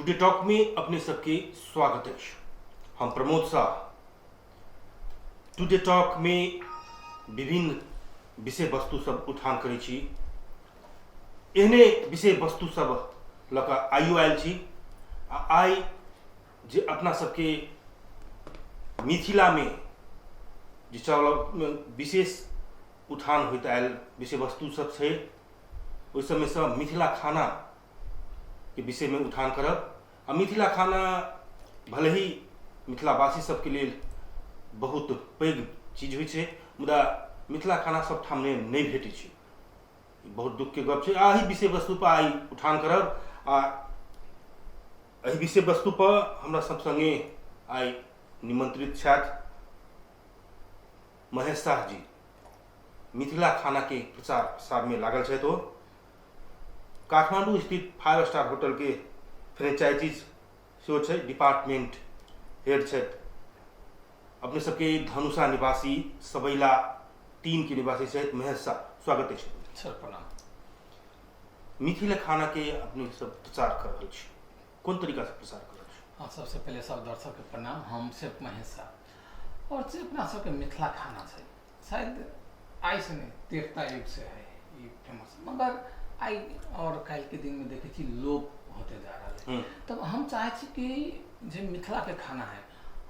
Today talk में अपने सबके स्वागत है। हम प्रमोद शाह टुडे टॉक में विभिन्न विषय वस्तु सब उठान करै छी। एहने विषय वस्तु सब लक आइयो आयल छी। आई जे अपना सबके मिथिला में जे चल विशेष उठान होइत आयल विषय वस्तु सब छै, ओहि समय से मिथिला खाना के विषय में उठान करब। आ मिथिला खाना भले ही मिथिलावासी सबके लेल बहुत पैघ चीज होइ छै, मुदा मिथिला खाना सब ठाम नहीं भेटै छै। बहुत दुख के गप छै। एहि विषय वस्तु पर आई उठान करब। आ एहि विषय वस्तु पर हमरा सब संगे आई निमंत्रित छथि महेश शाह जी। मिथिला खाना के प्रचार प्रसार में लागल छथि। ओ काठमांडू स्थित 5 स्टार होटल के फ्रेंचाइजीज सेहो छै, डिपार्टमेंट हेड छथि। अपने सबके धनुषा निवासी सबैला 3 के निवासी छथि महेश शाह। स्वागत है सर, प्रणाम। मिथिला खाना के अपने सब प्रचार कर रहल छी, कोन तरीका से प्रचार कर रहल छी? हाँ, सबसे पहले सब दर्शक के प्रणाम। हम सिर्फ महेश शाह और सिर्फ अपना सबके मिथिला खाना छै, शायद आई से नहीं देवता युग से है ये फेमस, मगर आई और कल के दिन में देखे छी लोग होते जा रहा है। तब हम चाहे छी कि जे मिथिला के खाना है,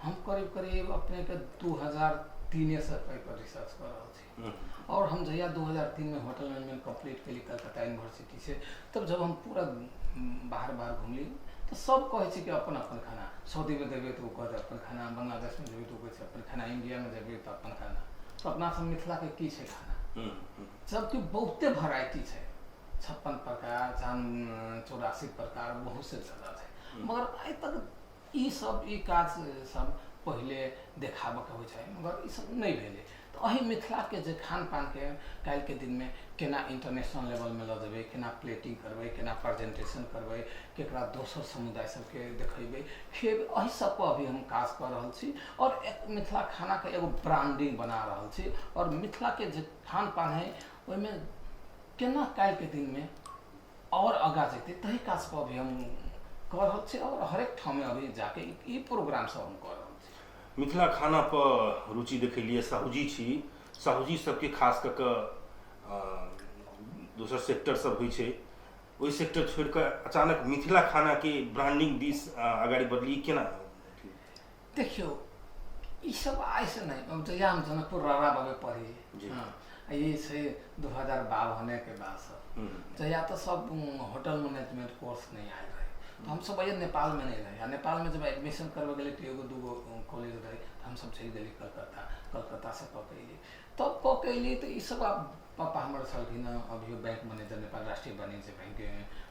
हम करीब करीब अपने के 2003 से पर रिसर्च कर रहा छी। और हम जहिया 2003 में होटल मैनेजमेंट कंप्लीट के लिए कलकत्ता यूनिवर्सिटी से, तब जब हम पूरा बाहर घूमली तो सब कहे छी कि अपन अपन खाना, सऊदी में देवे तो कहते अपन खाना, बांग्लादेश में देवे तो कहते अपन खाना, इंडिया में देवे तो अपन खाना। तो अपना सब मिथिला के की छै खाना, सबके बहुते वैरायटी छै, 56 प्रकार, 84 प्रकार, बहुत से ज्यादा है। मगर आई तक ई सब ई काज सब पहले देखाबे के होइ छै, मगर ई सब नहीं भेले। तो अही मिथिला के जे खान पान के काल के दिन में केना इंटरनेशनल लेवल में ल देबै, केना प्लेटिंग करबै, केना प्रेजेंटेशन करबै, केकरा दोसर समुदाय सबके देखेबै, फिर अही सब पर अभी हम काज कर रहल छी। और एक मिथिला खाना के एगो ब्रांडिंग बना रहल छी। और मिथिला के जे खान पान है ओहिमे केना काल के दिन में और आगा जेते, तही काज पर अभी हम कर रहल छी। और हरेक ठाम में अभी जाके ई प्रोग्राम सब हम कर रहल छी। मिथिला खाना पर रुचि देखलिए साहूजी छी। साहूजी सबके खास कऽ दोसर सेक्टर सब होइ छै, ओहि सेक्टर छोड़ कर अचानक मिथिला खाना के ब्रांडिंग दिस आगाड़ी बढ़ली केना? देखियो ई सब आई से नहीं, अब जहिया हम जनकपुर राणा बाबे पढ़ी, हाँ, ये से 2012 होने के बाद सब जहिया तो सब होटल मैनेजमेंट कोर्स नहीं आए रहे। तो हम सब नेपाल में नहीं रहे। नेपाल में जब एडमिशन करवे गेले तो एगो दूगो कॉलेज रहे, हम सब चल गेली कलकत्ता से पकैली। तब पकैली तो ई सब पापा हमारे छलखिन, अभी बैंक मैनेजर, नेपाल राष्ट्रीय वाणिज्य बैंक के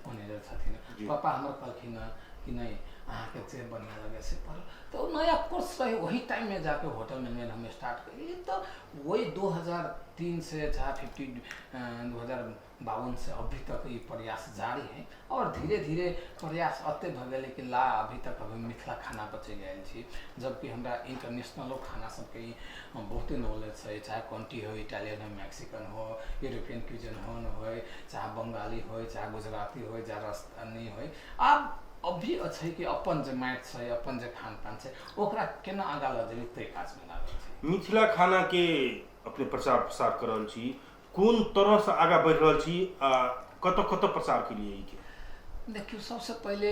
मैनेजर छथिन। पापा हमारे कहलखिन कि नहीं अहाँ के जे बढ़िया लगे से पढ़। तो नया कोर्स रहे, वही टाइम में जाके होटल मैनेजमेंट हम स्टार्ट करी। तो वही 2003 से चाहे 2052 से अभी तक ये प्रयास जारी है। और धीरे धीरे प्रयास अते भ गए कि ला अभी तक अभी मिथिला खाना पर चल गए छी। जबकि हमरा इंटरनेशनलो खाना सबके बहुते नॉलेज है, चाहे कंट्री हो, इटालियन हो, मैक्सिकन हो, यूरोपियन क्यूजन हो, चाहे बंगाली हो, चाहे गुजराती हो, चाहे राजस्थानी हो। अब अभी अच्छे कि अपन जे मैथ छै, अपन जे खान पान छै, ओकरा केना आगा ल जेबै तै काज में लागल छै। मिथिला खाना के अपने प्रचार प्रसार कर रहल छी, कोन तरह से आगा बढ़ रहल छी आ कत प्रचार के लिए के? देखियो सबसे पहले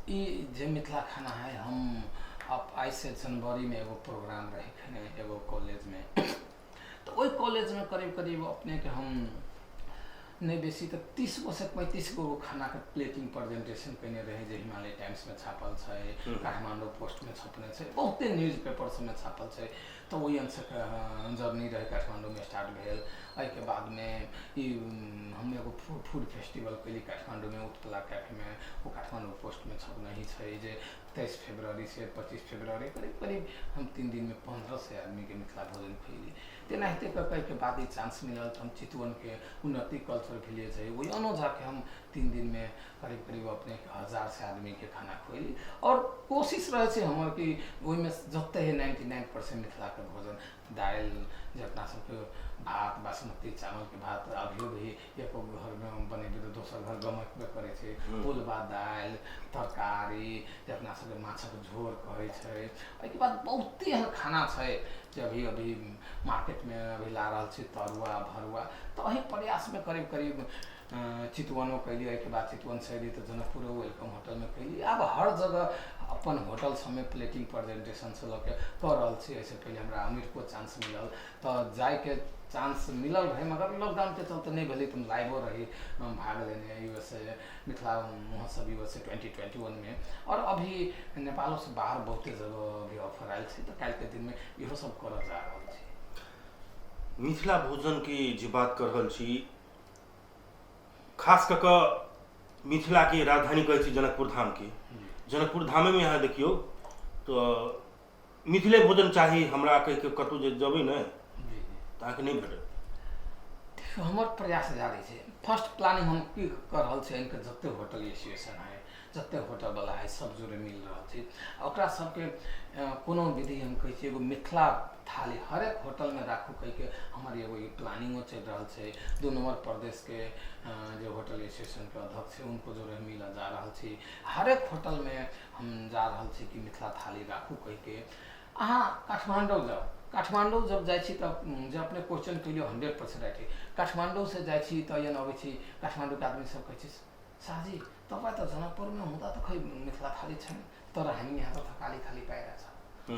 ई जे मिथिला खाना है, हम अब आई से जनवरी में एगो प्रोग्राम रहे एगो कॉलेज में। तो वही कॉलेज में करीब करीब अपने के हम नहीं बेसी तो 30 गो से 35 गो खाना के प्लेटिंग प्रेजेंटेशन करने रहे, जो हिमालय टाइम्स में छापल है, काठमांडू पोस्ट में छपने है, बहुते न्यूज पेपर सब में छापल है। तो वही अंश जर्नी रहे काठमांडू में स्टार्ट भेल। के बाद में हम एगो फूड फेस्टिवल कैली काठमांडू में, उत्कला कैफे में, वो काठमांडू पोस्ट में छपना ही है। जे 23 फरवरी से 25 फरवरी करीब करीब हम 3 दिन में 15 से आदमी के मिथिला भोजन खैली। तेनाहिते कई के बाद ही चांस मिलल तो हम चितवन के उन्नति कल्चर विलेज है वही अनो जाके हम 3 दिन में करीब करीब अपने 1000 से आदमी के खाना खुएली। और कोशिश रहे छै हमर कि वही में जते है 99% मिथिला के भोजन दाल जे अपना सबके भात बासमती चावल के भात अभियो भी एक घर में बनेबे तो दोसर घर गमकबे करे छै। पुलवा दाल तरकारी जे अपना सबके माछक झोर कहै छै। एहिके बाद बहुते एहन खाना छै जे अभी मार्केट में अभी ला रहल छै तरुआ भरुआ। तो अही प्रयास में करीब करीब चितवनो कैली। एहिके बाद चितवन से अयली तो जनकपुरो वेलकम होटल में कैली। अब हर जगह अपन होटल समय प्लेटिंग प्रेजेंटेशन से लऽ के कऽ रहल छी। ऐसे पहले हमरा अमीर को चांस मिलल तो जाय के चांस मिलल रहे मगर लॉकडाउन के चलते नहीं भेलै। तुम लाइवो रही भाग लेने यूएसए मिथिला महोत्सव यूएसए 2021 में। और अभी नेपालों से बाहर बहुते जगह भी ऑफर आयल छै तो काल्हि के दिन में इहो सब करऽ जा रहल छी। मिथिला भोजन की जे बात कर रहल छी खास कऽ मिथिला की राजधानी कहै छी जनकपुर धाम की। जनकपुर धामे में यहाँ देखियो तो मिथिले भोजन चाही हमरा कह के कतौ जे जबै ने तो अहाँके नहीं भेटत। हमर प्रयास जारी है। फर्स्ट प्लानिंग हम की कर रहल छै इनके जते होटल एसोसिएशन है जते होटल वाला है सब जोड़े मिल रहा छै। ओकरा सबके कोनो विधि हम कहै छी एगो मिथिला थाली हर एक होटल में राखू कह के हमार एगो प्लानिंगो चल रहा है। 2 नंबर प्रदेश के जो होटल एसोसिएशन के अध्यक्ष है उनको जोड़े मिला जा रहा है। हर एक होटल में हम जा रहा है कि मिथिला थाली राखू कह के। अहाँ काठमांडू जाओ काठमांडू जब जाइ छी तब जब अपने क्वेश्चन के लिए 100% राइट है। काठमांडू से जाइ छी तो ये अबै छी काठमांडू के आदमी सब कहै छै शाहजी तपाईँ त जनकपुर में हुँदा त खै मिथिला थाली छैन तर हामी यहाँ त थकाली थाली पाइरहेछ।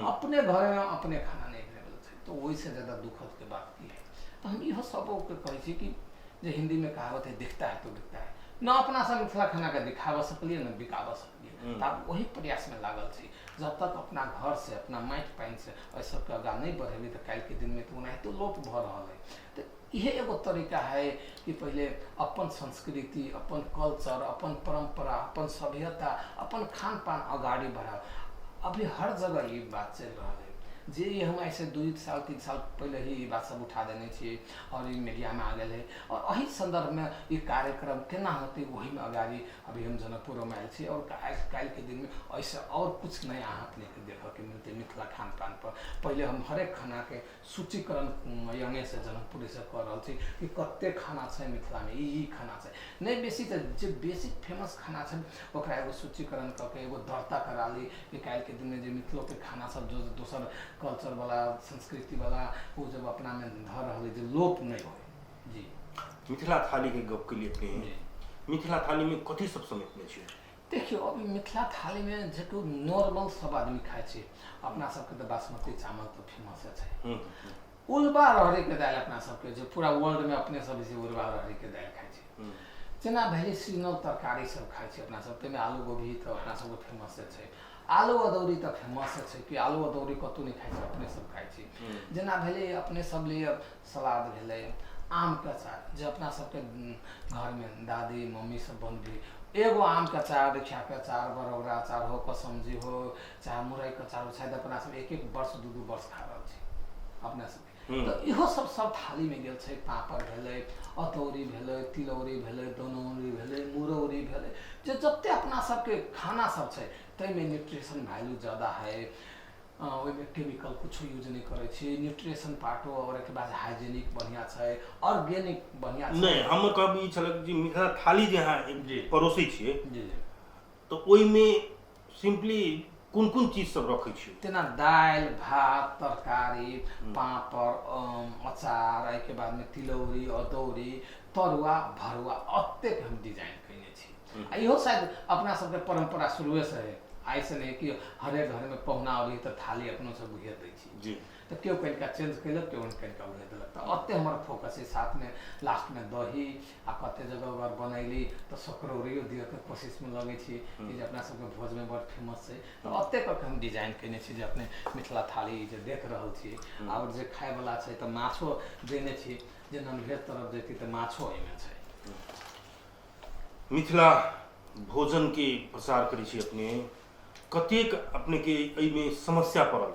अपने घर में अपने खाना नहीं अवेलेबल छै तो वही से ज़्यादा दुखद के बात की है। तो हम इहो सब के कहै छी कि जो हिंदी में कहावत है दिखता है तो बिकता है। न अपना सब मिथिला खाना के दिखावा सकलिए न बिकावा सकलिए। तो आप वही प्रयास में लागल छी। जब तक अपना घर से अपना माटि पानि से एहि सबके आगाँ नहीं बढ़ेबी तो काल्हि के दिन में तो ओनाहितो लोप भऽ रहल है। तो यह एगो तरीका है कि पहले अपन संस्कृति अपन कल्चर अपन परंपरा अपन सभ्यता अपन खान पान आगाड़ी बढ़ाओ। अभी हर जगह ये बात चल रहा है। जे ये हम ऐसे 2 साल 3 साल पहले ही ये बात सब उठा देने छे और ये मीडिया में आ गए है। और वही संदर्भ में ये कार्यक्रम केना होते वही में अगाड़ी अभी हम जनकपुर में आयल छी। और काल्हि के दिन में ऐसे और कुछ नया अपने के देखे के मिलते मिथिला खान पान पर। पहले हम हर एक खाना के सूचीकरण यंगे से जनकपुर से कर रहा छी कि कते खाना छै मिथिला में ई खाना छै नहीं बेसी तो जो बेसिक फेमस खाना छै ओकरा एगो सूचीकरण करके एगो दर्ता करा ली कि काल्हि के दिन में जो मिथिलो के खाना सब जो दोसर कल्चर वाला संस्कृति वाला वो जब अपना में धर रहा है जो लोप नहीं हो। जी मिथिला थाली के गप के लिए अपने मिथिला थाली में कथी सब समेटने छियै? देखियो अभी मिथिला थाली में जो नॉर्मल सब आदमी खाए छे अपना सबके तो बासमती चावल तो फेमस है। उलबा रहरी के दाल अपना सबके जो पूरा वर्ल्ड में अपने सब से उलबा रहरी के दाल खाए छे। जेना भेलै सीजनल तरकारी सब खाए छे अपना सब में आलू गोभी तो अपना सबके फेमस है। आलू अदौरी तो फेमस है कि आलू अदौरी कतौ नहीं खाए अपने सब खाए छी। जेना भेलै अपने सब लिए सलाद भेलै आम के अचार जो अपना सबके घर में दादी मम्मी सब बनबी एगो आम के अचार देखिया के अचार बरौरा अचार हो कसमजी हो चाहे मुरई के अचार हो शायद अपना सब 1-1 वर्ष 2-2 वर्ष खा रहल छी अपना सब। तो इहो सब थाली में गेल छै। पापड़ भेलै अदौरी भेलै तिलौरी भेलै दनौरी भेलै मुरौरी भेलै जो जते अपना सबके खाना सब छै तै में न्यूट्रिशन वैल्यू ज़्यादा है। में केमिकल कुछ यूज नहीं करे छी न्यूट्रिशन पार्टो और एक बाद हाइजीनिक बढ़िया छै ऑर्गेनिक बढ़िया छै। नहीं हम कहब ई छलक जे मिथिला थाली जे अहाँ परोसै छियै जी तो ओइ में सिंपली कोन चीज सब रखै छियै? तेना दाल भात तरकारी पापड़ अचार के बाद में तिलौरी अदौरी तरुआ भरुआ अतेक हम डिजाइन कैने छी। इहो शायद अपना सबके परंपरा शुरुए से है। ऐसे नहीं कि हर एक घर में पहुना अभी तो थाली अपनों से बुझे दै छी जी तो क्यों कनिका चेंज कैलक क्यों कनिका बुझे देलक। तो अते हमारा फोकस है। साथ में लास्ट में दही आ कते जगह अगर बनैली तो सकरौरियो दिए के कोशिश में लगे छी कि जे अपना सबके भोज में बड़ फेमस है। तो अते तक हम डिजाइन कैने छी जे अपने मिथिला थाली जे देख रहल छी और जे खाए वाला छै तो माछो देने छी जे नॉनवेज तरफ जेती तो माछो एमे छै। मिथिला भोजन के प्रसार करै छी अपने कतेक अपने के एहिमे समस्या पड़ल?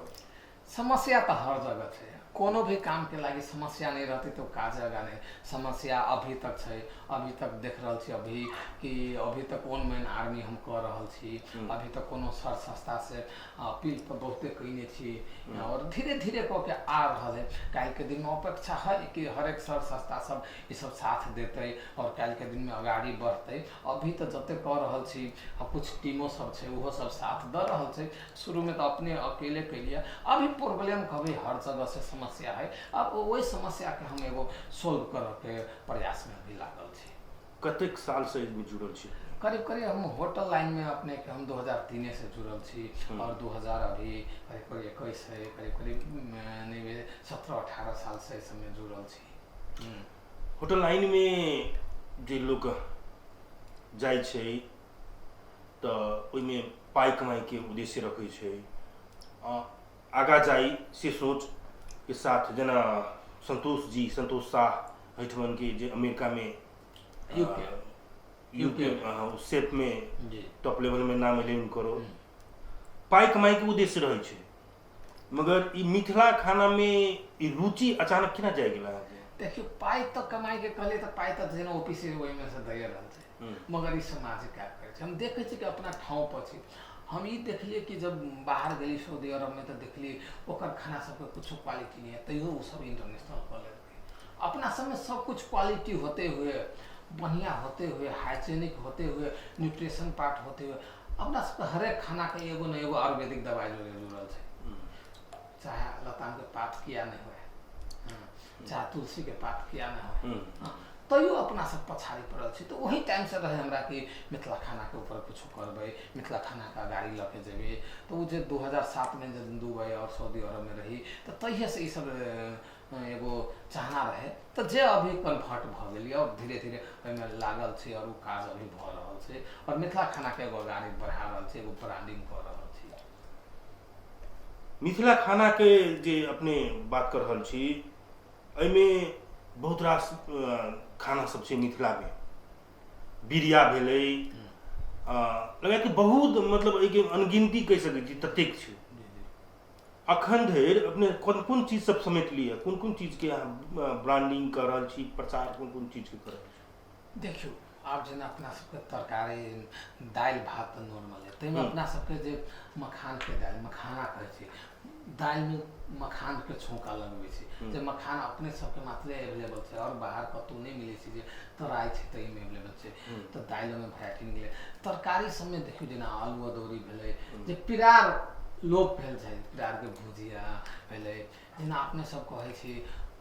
समस्या तो हर जगह है। कोनो भी काम के लागी समस्या नहीं रहती तो काज आगा नहीं। समस्या अभी तक है। अभी तक देख रहल छी अभी कि अभी तक वन मैन आर्मी हम कर रहल छी। अभी तक कोनो सर संस्था से अपील पर बहुते कईने छी और धीरे धीरे कह के आ रहल है। काल के दिन में अपेक्षा है कि हर एक सर संस्था सब ये सब साथ देते और काल के दिन में आगाड़ी बढ़ते। अभी तो जते कर रहल छी कुछ टीमों सब है वो सब साथ दे रहल छै। शुरू में तो अपने अकेले के लिए अभी प्रॉब्लम कभी हर जगह से समस्या है। अब वही समस्या के हम एगो सोल्व करे के प्रयास में भी लागल छी। कतेक साल से इसमें जुड़ल छी? करीब करीब हम होटल लाइन में अपने के हम 2003 से जुड़ल छी और 2000 अभी करीब करीब 21 है। करीब करीब 17-18 साल से इस समय जुड़ल छी। होटल लाइन में जे लोग जाय छै तो ओहिमे पाई कमाई के उद्देश्य रखे छै। आगा जाई से सोच के साथ जना संतोष शाह हठमन के जे अमेरिका में यूके सेफ में टॉप लेवल में नाम एले करो पाई कमाई के उद्देश्य रहे छै। मगर ई मिथिला खाना में ई रुचि अचानक केना जाय गेला? देखियो पाई तो कमाई के कहले तो पाई तो जेना ऑफिस वही में से दे रहल छै। मगर ई सामाजिक कार्य करे छै। हम देखे छी कि अपना ठाव पर छी। हम ये देखलिए कि जब बाहर गली सऊदी अरब में तो देखलिए ओकर खाना सबके कुछ क्वालिटी नहीं है तैयो वो सब इंटरनेशनल कर लेते। अपना सब में सब कुछ क्वालिटी होते हुए बढ़िया होते हुए हाइजीनिक होते हुए न्यूट्रिशन पार्ट होते हुए अपना सब हर एक खाना के एगो न एगो आयुर्वेदिक दवाई जुड़ल है। चाहे लताम के पात किया नहीं हुए चाहे तुलसी के पात किया नहीं हुए तैयो अपना सब पछाड़ी पड़ल छी। तो वही टाइम से रहे हमरा कि मिथिला खाना के ऊपर कुछ करबे मिथिला खाना का गाड़ी लके जेबे। तो वो जे 2007 में जब दुबई और सऊदी अरब में रही तो तहिए से ये सब एगो चाहना रहे। तो जे अभी कन्वर्ट भ गेली और धीरे धीरे ओहिमे लागल छी और वो काज अभी भ रहल छै और मिथिला खाना के एगो गाड़ी बढ़ा रहल छी एगो ब्रांडिंग कर रहल छी। मिथिला खाना के जे अपने बात कर रहल छी एहिमे बहुत रास खाना सब छै मिथिला में। बिरिया भेलै लगा कि बहुत मतलब एके अनगिनती कह सकै छी ततेक छै। अखन धरि अपने कोन कोन चीज सब समेट लिया कोन कोन चीज के ब्रांडिंग कर रहल छी प्रचार कोन कोन चीज के कर रहल छी? देखियो आब जेना अपना सबके तरकारी दाल भात तो नॉर्मल है तैमे अपना सबके जे मखान के दाल मखाना कहै छै दाल में मखान के छौंका लगबै छै। जे मखान अपने सबके मात्रे अवेलेबल छै और बाहर कतौ नहीं मिले छै जे तराई छै तई में अवेलेबल छै। तो दाल में वैरायटी मिले तरकारी सब में देखियो जेना आलू अदौरी भेलै जे पिरार लोक भेल छै पिरार के भुजिया भेलै जेना अपने सब कहै छी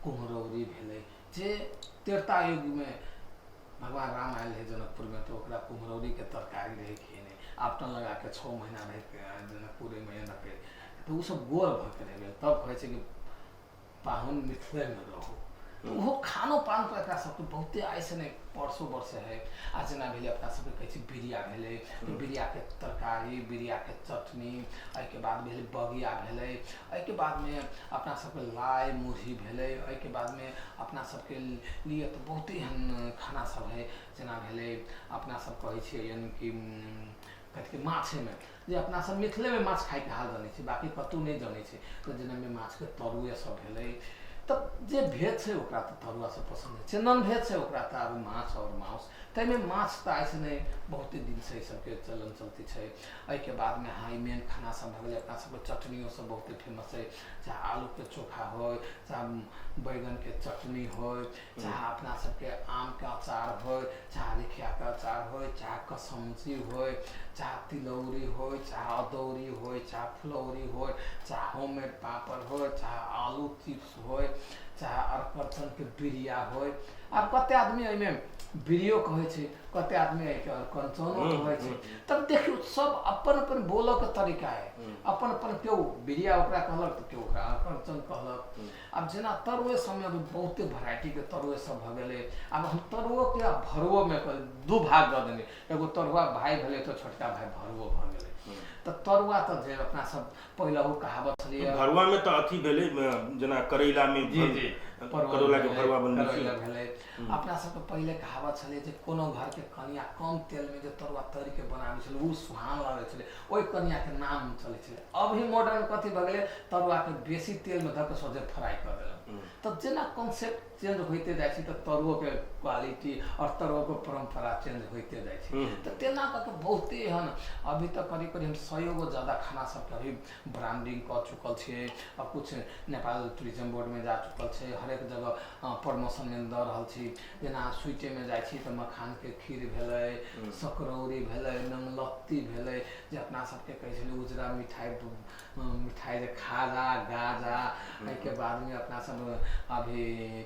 कुम्हरौरी भेलै जे त्रेता युग में भगवान राम आयल है जनकपुर में तो ओकरा कुम्हरौरी के तरकारी रहे खेने आपटन लगा के 6 महीना रह जनकपुर में रखे तो वो सब गोर भ के रह गेल। तब कहे छै कि पाहुन मिथिले में रहो। तो वो खानो पान तो एकरा सबके बहुते ऐसे नहीं परसों बरसे है। आ जेना भेलै अपना सबके कहै छै बिरिया भेलै बिरिया के तरकारी बिरिया के चटनी एहिके बाद भेलै बगिया भेलै एहिके बाद में अपना सबके लाई मुरही भेलै एहिके बाद में अपना सबके लिए तो बहुते एहन खाना सब है। जेना भेलै अपना सब कहै छियै यानी कि कथी माछे में जे अपना सब मिथिले में माछ खाई के हाल जानै छै बाकी कतौ नहीं जानै छै। तो जेना में माछ के तरुए सब भेलै तब जे भेज छै ओकरा तो तरुआ से पसंद है। नॉन भेज छै ओकरा तो अब माछ और मांस तैमे माछ तो ऐसे नहीं बहुते दिन से सबके चलन चलती छै। एहिके बाद में हाई मेन खाना सब भ गेलै अपना सबके चटनियों सब बहुते फेमस है। चाहे आलू के चोखा हो चाहे बैगन के चटनी हो चाहे अपना सबके आम के अचार हो चाहे रिखिया के अचार हो चाहे कसमजी हो चाहे तिलौरी हो चाहे अदौरी हो चाहे फुलौरी हो चाहे होममेड पापड़ हो चाहे आलू चिप्स हो चाहे अरकरचन के बिरिया हो। आब कते आदमी एहिमे बिरियो कहै छै कते आदमी अरकरचनो कहै छै। तब देखियो सब अपन अपन बोलऽ के तरीका है अपन अपन केओ बिरिया ओकरा कहलक तो केओ ओकरा अरकरचन कहलक। अब जेना तरुए समय में बहुते वैरायटी के तरुए सब भ गेलै। अब हम तरुओ के भरुओ में दू भाग दऽ देने एगो तरुआ भाई भेलै तो छोटका भाई भरुओ भ गेलै। तो तरुआ तो जे अपना सब पहले वो कहावत छलिए भरुआ में तो अथी भेले जना करैला में करैला के भरुआ बनबै छै भेलै अपना सबके पहिले कहावत छलै जे कोनो घर के कनिया कम तेल में जे तरुआ तरि के बनाबै छलै उ सुहान लागै छलै ओइ कनिया के नाम चलै छलै अभी मॉडर्न कथी भ गेलै तरुआ के बेसी तेल में धऽ के सोझे फ्राई कर देलक तो जेना कॉन्सेप्ट चेंज होते जाइ छै तऽ तरुओ के क्वालिटी और तरुओ के परंपरा चेंज होते जाइ छै तऽ तेना कऽ के बहुते एहन अभी तक करीब करीब 100 गो ज्यादा खाना सबके अभी ब्रांडिंग कऽ चुकल छियै और कुछ नेपाल टूरिज्म बोर्ड में जा चुकल छै हरेक जगह प्रमोशन में दऽ रहल छी जेना स्वीटे में जाइ छी तऽ मखान के खीर भेलै सकरौरी भेलै नमलत्ती भेलै जे अपना सबके कहै छलै उजरा मिठाई जे खाजा गाजा एहिके बाद में अपना सब अभी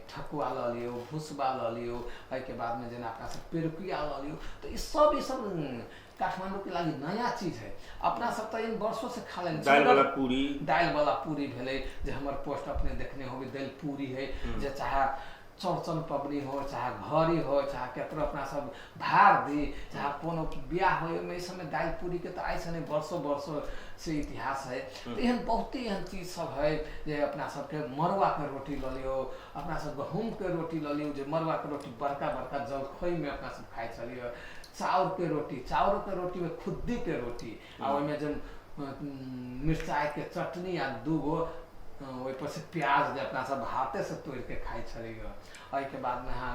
ठकुआ लऽ लियौ भुसबा लऽ लियौ एहिके बाद में जेना अपना सब पेरुकिया लऽ लियौ तो ई सब काठमांडू के लागि नया चीज है अपना सब तो इन वर्षों से खा लेने दाल वाला पूरी भेलै जे हमर पोस्ट अपने देखने होबे दाल पूरी है जे चाहे चौड़चन पबनी हो चाहे घड़ी हो चाहे केतरो अपना सब भार दी चाहे कोनो बियाह हो में समय दाल पूरी के तो आई से वर्षों से इतिहास है तो एहन बहुते एहन चीज सब है जे अपना सबके मरुआ के रोटी लऽ लियो अपना सब गहूम के रोटी लऽ लियो जे मरुआ के रोटी बड़का बड़का जलखै में अपना सब खाइ छलियो चाउर के रोटी में खुद्दी के रोटी आ ओइमे जब मिर्चाई के चटनी आ दूगो ओहि पर से प्याज जे अपना सब हाथे से तोड़ के खाइ छलियो एहिके बाद में हाँ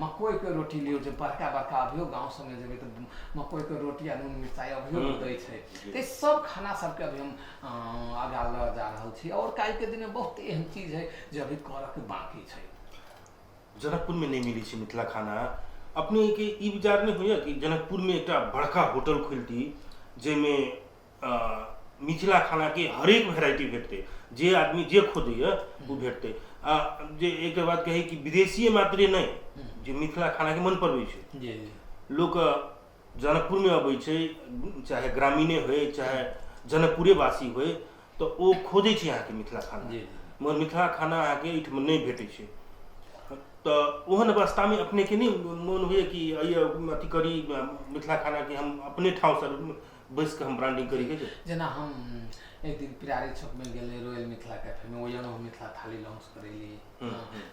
मकई के रोटी लियो जे बड़का बड़का अभियो गाँव सब में जेबै तो मकई के रोटी आ नून मिर्चाई अभियो दै छै तो सब खाना सबके अभी हम आगा लऽ जा रहल छी और काल्हि के दिन में बहुत एहन चीज है जे अभी करऽ के बाकी छै जनकपुर में नहीं मिली छै मिथिला खाना अपने के ई विचार नहीं होइए कि जनकपुर में एक बड़का होटल खुलती जेमे मिथिला खाना के हरेक वेराइटी भेटते जे आदमी जे खोजैए वो भेटते जे एक बात कही कि विदेशीय मात्रे नहीं जे मिथिला खाना के मन पड़बै छै लोग जनकपुर में अबै छै चाहे ग्रामीणे होय चाहे जनकपुरे वासी होय तो वो खोजै छै यहाँ के मिथिला खाना मगर मिथिला खाना यहाँ के एहिठाम नहीं भेटै छै तो ओहन अवस्था में अपने के नहीं मन हुए कि अथी करी मिथिला खाना के हम अपने ठाव से बैस के हम ब्रांडिंग करी के जेना हम एक दिन पिरारी चौक में गेले रॉयल मिथिला कैफे में ओयनो मिथिला थाली लॉन्च करेली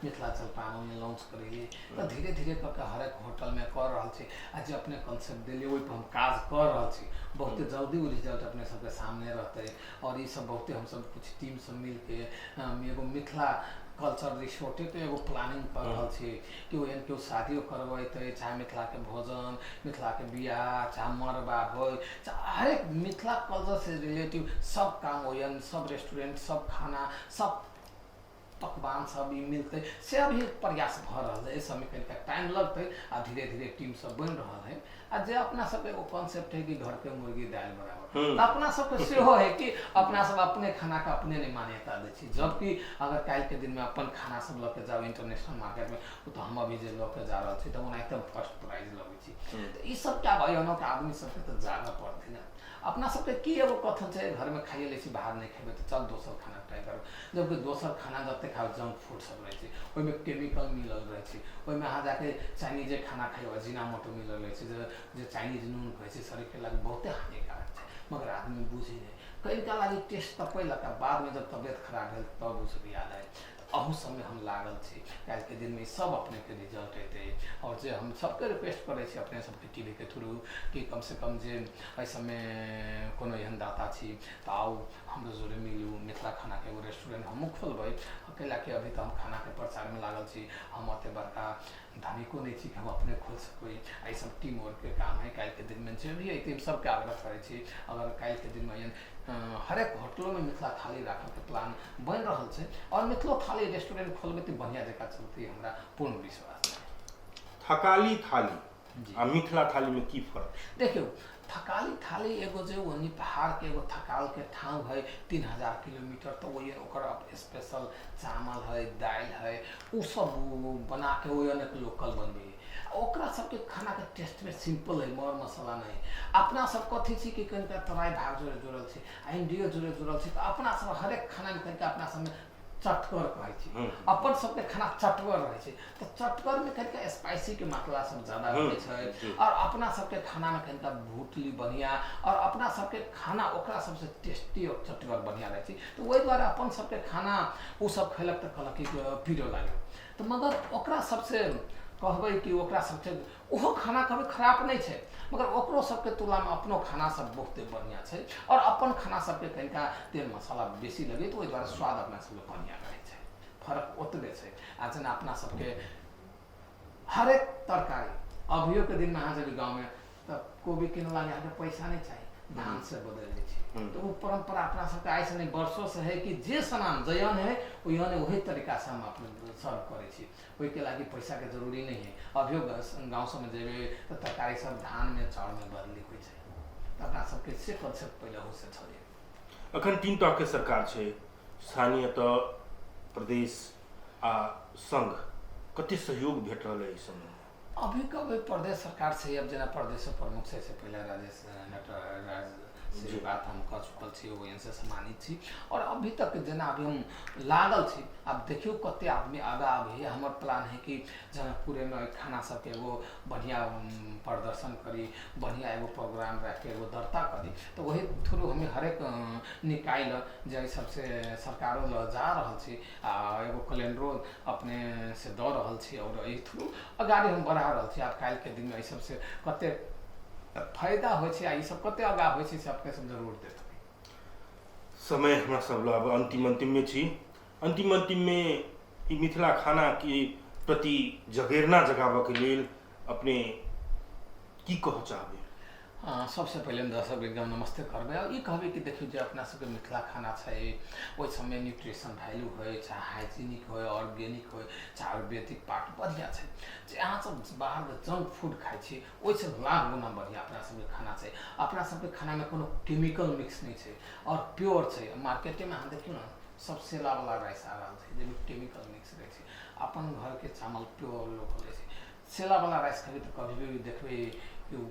मिथिला जलपान में लॉन्च करेली तो धीरे धीरे करके हर एक होटल में कर रहल छी आ जे अपने कॉन्सेप्ट देली ओइ पर हम काज कर रहल छी बहुत जल्दी वो रिजल्ट अपने सबके सामने रहते और ये सब बहुते हम सब कुछ टीम सब मिल के एगो मिथिला कल्चर रिसोर्टे तो एगो प्लानिंग कर रहल छी कि ओहन केओ शादियों करबैते चाहे मिथिला के भोजन मिथिला के बियाह चाहे मरबा हो चाहे हरेक मिथिला कल्चर से रिलेटिव सब काम ओहन सब रेस्टोरेंट सब खाना सब पकवान सब ई मिलते से अभी प्रयास भ रहल है समय कनिका टाइम लगते आ धीरे धीरे टीम सब बन रहा है आ जे अपना सब एगो कॉन्सेप्ट है कि घर के मुर्गी दाल बराबर तो अपना सब के सेहो है कि अपना सब अपने खाना का अपने नहीं मान्यता दै छी जबकि अगर काल्हि के दिन में अपन खाना सब लऽ के जाओ इंटरनेशनल मार्केट में तो हम अभी जे लऽ के जा रहल छी तो ओना एकदम फर्स्ट प्राइज लगे छी तो ई सब क्या भइयो के आदमी सबके तो जाना पड़ते ना अपना सबके की एगो कथन छै घर में खाइए लै छी बाहर नहीं खेबै तो चल दोसर खाना ट्राई करो जबकि दोसर खाना जते खाओ जंक फूड सब रहे छै ओइमे केमिकल मिलल रहे छै ओइमे अहाँ जाके चाइनीज खाना खाइयो अजीनामोटो मिलल रहे छै जे चाइनीज नून कहै छै शरीर के लागि बहुते हानिकारक छै मगर आदमी बुझे नहीं कनिका लागि टेस्ट तऽ पैलक बाद में जब तबियत खराब भेल तब उ सब याद आयल अहू समय हम लागल छी काल्हि के दिन में सब अपने के रिजल्ट एते और जे हम सबके रिक्वेस्ट करे छी अपने सबके टीवी के थ्रू कि कम से कम जे एहि समय कोनो एहन दाता छी तो आओ हम जोरे मिलू मिथिला खाना के एगो रेस्टोरेंट हमहूँ खोलबै अकेला के अभी तो हम खाना के प्रचार में लागल छी हम ओते बड़का धनिको नहीं छी कि हम अपने खोल सकबै एहि सब टीम वर्क के काम है काल्हि के दिन में जे भी है सबके आग्रह करे छी अगर काल्हि के दिन में हर एक होटलों में मिथिला थाली रखे के प्लान बन रहा है और मिथिलो थाली रेस्टोरेंट खोलबे तो बढ़िया जगह चलती हमरा पूर्ण विश्वास है थकाली थाली आ मिथिला थाली में की फर्क देखियो थकाली थाली एगो जो वनी पहाड़ के एगो थकाल के ठाव है 3000 किलोमीटर तो वही ओकर स्पेशल चावल है दाल है उ सब बना के वही एक लोकल बनबे ओकरा सबके खाना के टेस्ट में सिंपल है मर मसाला नहीं अपना सब कथी छी कि कनिका तराई भाग जोड़े जुड़ल छी इंडियो जुड़े जुड़ल छी तो अपना सब हर एक खाना में कनिका अपना सब में चटकर कहै छी हम्म। अपन सबके खाना चटकर रहै छै तो चटकर में कनिका स्पाइसी के मात्रा सब ज्यादा रहै छै और अपना सबके खाना में कनिका भूटली बढ़िया और अपना सबके खाना ओकरा सबसे टेस्टी और चटकर बढ़िया रहै छै तो ओहि द्वारा अपन सबके खाना उ सब खैलक तो कहलक कि पीरो लागल तो मगर ओकरा सबसे कहबै कि ओकरा सबसे ओहो खाना कभी खराब नहीं छै मगर ओकरो सबके तुलना में अपनो खाना सब बहुते बढ़िया छै और अपन खाना सबके कनिका तेल मसाला बेसी लगे तो ओहि द्वारा स्वाद अपना सबके बढ़िया रहै छै फर्क ओतबे छै आ जेना अपना सबके हरेक तरकारी अभियो के दिन में अहाँ जब गाँव में तो कोबी किने लागे अहाँके पैसा नहीं चाहिए धान से बदल दै छै तो वो परंपरा अपना सबके आइ से नहीं वर्षों से है कि जे सामान जयन है ओहने वही तरीका से हम अपने सर्व करे छी ओहि के लागी पैसा के जरूरी नहीं है अभियो गाँव सब में जेबे तो तरकारी सब धान में चाउर में बदली होइ छै तो अपना सबके से कंसेप्ट पहले हो से छलै अखन 3 तरह के सरकार छै स्थानीय तो प्रदेश आ संघ कते सहयोग भेट रहल है इस समय अभी कभी प्रदेश सरकार से अब जना प्रदेश प्रमुख से पहले राजेश नटराज से बात हम कर चुकल छी वो इनसे सम्मानित छी और अभी तक जना अभी हम लागल छी अब देखियो कते आदमी आगा अभी हमर प्लान है कि जना पूरे में खाना सबके एगो बढ़िया प्रदर्शन करी बढ़िया एगो प्रोग्राम रख के एगो दर्ता करी तो वही थ्रू हमें हरेक निकाय ल जे सबसे सरकारों ल जा रहल छी आ एगो कैलेंडरो अपने से दऽ रहल छी और एहि थ्रू अगाड़ी हम बढ़ा रहल छी आब काल्हि के दिन में एहि सबसे कते फायदा होइ छै आ ई सब कते आगा होइ छै से अपने सब जरूर देत समय हमरा सब ल अब अंतिम में छी अंतिम में ई मिथिला खाना के प्रति जगेरना जगाबऽ के लेल अपने की कह चाहबे सबसे पहले हम दर्शक एकदम नमस्ते करबे और ई कहबे कि देखियो जे अपना सबके मिथिला खाना छै ओहि समय न्यूट्रिशन वैल्यू होय चाहे हाइजीनिक होय ऑर्गेनिक होय चाहे आयुर्वेदिक पार्ट बढ़िया छै जे अहाँ सब बाहर के जंक फूड खाइ छी ओहि से लाख गुना बढ़िया अपना सबके खाना छै अपना सबके खाना में कोनो केमिकल मिक्स नहीं छै और प्योर छै मार्केटे में अहाँ देखियो ना सब सेला वाला राइस आ रहल छै जेमे केमिकल मिक्स रहै छै अपन घर के चावल प्योर लोकल रहै छै सेला वाला राइस खेबै तो कभी भी देखबै कि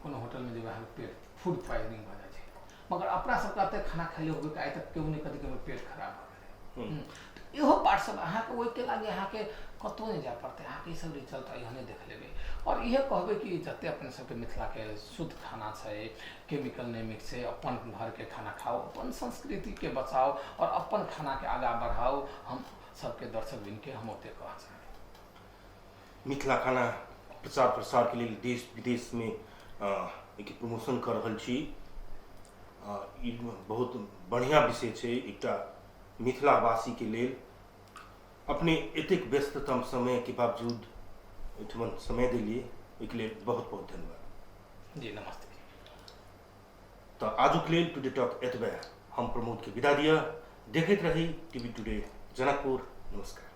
कोनो होटल में जब पेट फूड पॉइजनिंग हो जाए मगर अपना सबके अते खाना खाइले होबे कि आइ तक केओ नहीं कभी कभी पेट खराब हो गेलै तो इहो पार्ट सब अहाँ के ओहि के लागे अहाँ के कतौ नहीं जाय पड़ते अहाँ के ई सब रिजल्ट अहिने देख लेबै और इहे कहबै कि जते अपने सबके मिथिला के शुद्ध खाना छै केमिकल नहीं मिक्स है अपन घर के खाना खाओ अपन संस्कृति के बचाओ और अपन खाना के आगा बढ़ाओ हम सबके दर्शक बिन के हम ओते कह चाहे मिथिला खाना प्रचार प्रसार के लिए देश विदेश में एक प्रमोशन कर रहल छी ई बहुत बढ़िया विषय छै एकटा मिथिलावासी के लेल अपने एतेक व्यस्ततम समय के बावजूद एठमन समय दिलिए ओहिके लेल बहुत बहुत धन्यवाद जी नमस्ते तो आजुक लेल टुडे टॉक एतबे हम प्रमोद के विदा दिया देखैत रही टीवी टुडे जनकपुर नमस्कार।